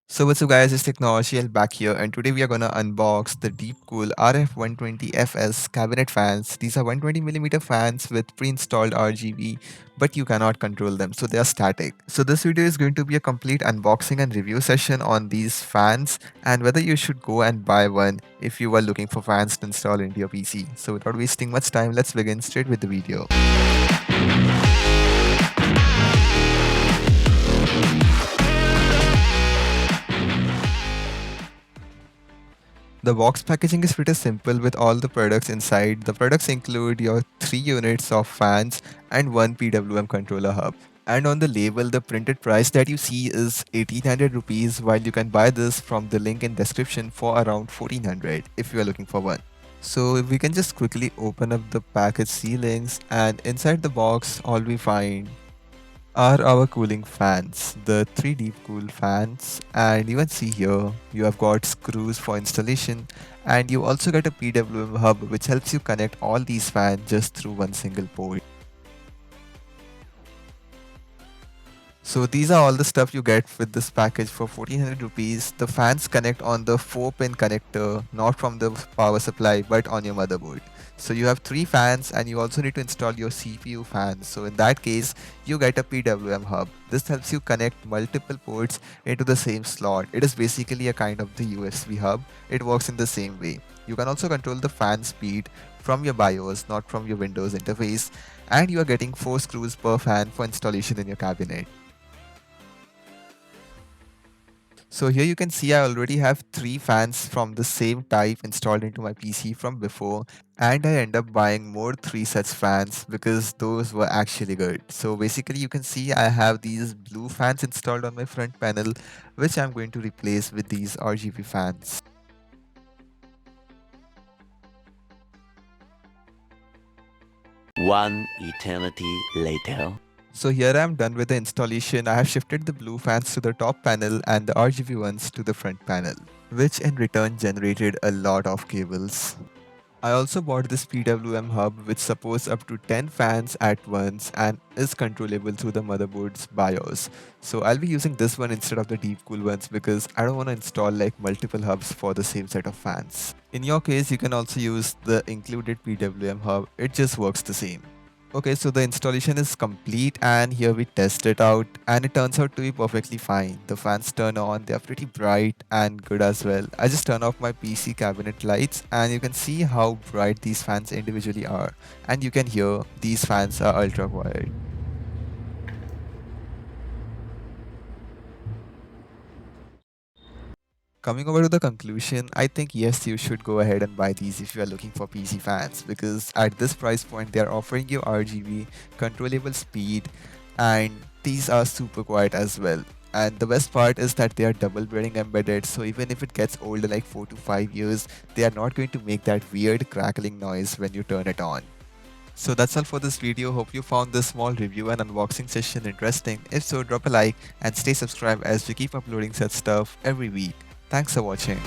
So what's up guys, it's Technology back here, and today we are gonna unbox the Deepcool RF120FS cabinet fans. These are 120mm fans with pre-installed RGB, but you cannot control them, so they are static. So this video is going to be a complete unboxing and review session on these fans and whether you should go and buy one if you are looking for fans to install into your PC. So without wasting much time, let's begin straight with the video. The box packaging is pretty simple with all the products inside. The products include your 3 units of fans and one PWM controller hub. And on the label, the printed price that you see is 1800 rupees, while you can buy this from the link in description for around 1400 if you are looking for one. So we can just quickly open up the package sealings, and inside the box all we find are our cooling fans, the 3 deep cool fans. And you can see here you have got screws for installation, and you also get a PWM hub which helps you connect all these fans just through one single port. So these are all the stuff you get with this package for 1400 rupees. The fans connect on the 4-pin connector, not from the power supply but on your motherboard. So you have 3 fans, and you also need to install your CPU fans. So in that case, you get a PWM hub. This helps you connect multiple ports into the same slot. It is basically a kind of the USB hub. It works in the same way. You can also control the fan speed from your BIOS, not from your Windows interface, and you are getting 4 screws per fan for installation in your cabinet. So here you can see I already have 3 fans from the same type installed into my PC from before, and I end up buying more 3 such fans because those were actually good. So basically you can see I have these blue fans installed on my front panel, which I'm going to replace with these RGB fans. One eternity later. So here I am done with the installation. I have shifted the blue fans to the top panel and the RGB ones to the front panel, which in return generated a lot of cables. I also bought this PWM hub which supports up to 10 fans at once and is controllable through the motherboard's BIOS. So I'll be using this one instead of the Deepcool ones because I don't want to install like multiple hubs for the same set of fans. In your case, you can also use the included PWM hub, it just works the same. Okay, so the installation is complete, and here we test it out, and it turns out to be perfectly fine. The fans turn on, they are pretty bright and good as well. I just turn off my PC cabinet lights and you can see how bright these fans individually are, and you can hear these fans are ultra quiet. Coming over to the conclusion, I think yes, you should go ahead and buy these if you are looking for PC fans, because at this price point they are offering you RGB, controllable speed, and these are super quiet as well. And the best part is that they are double bearing embedded, so even if it gets older like 4 to 5 years, they are not going to make that weird crackling noise when you turn it on. So that's all for this video. Hope you found this small review and unboxing session interesting. If so, drop a like and stay subscribed as we keep uploading such stuff every week. Thanks for watching.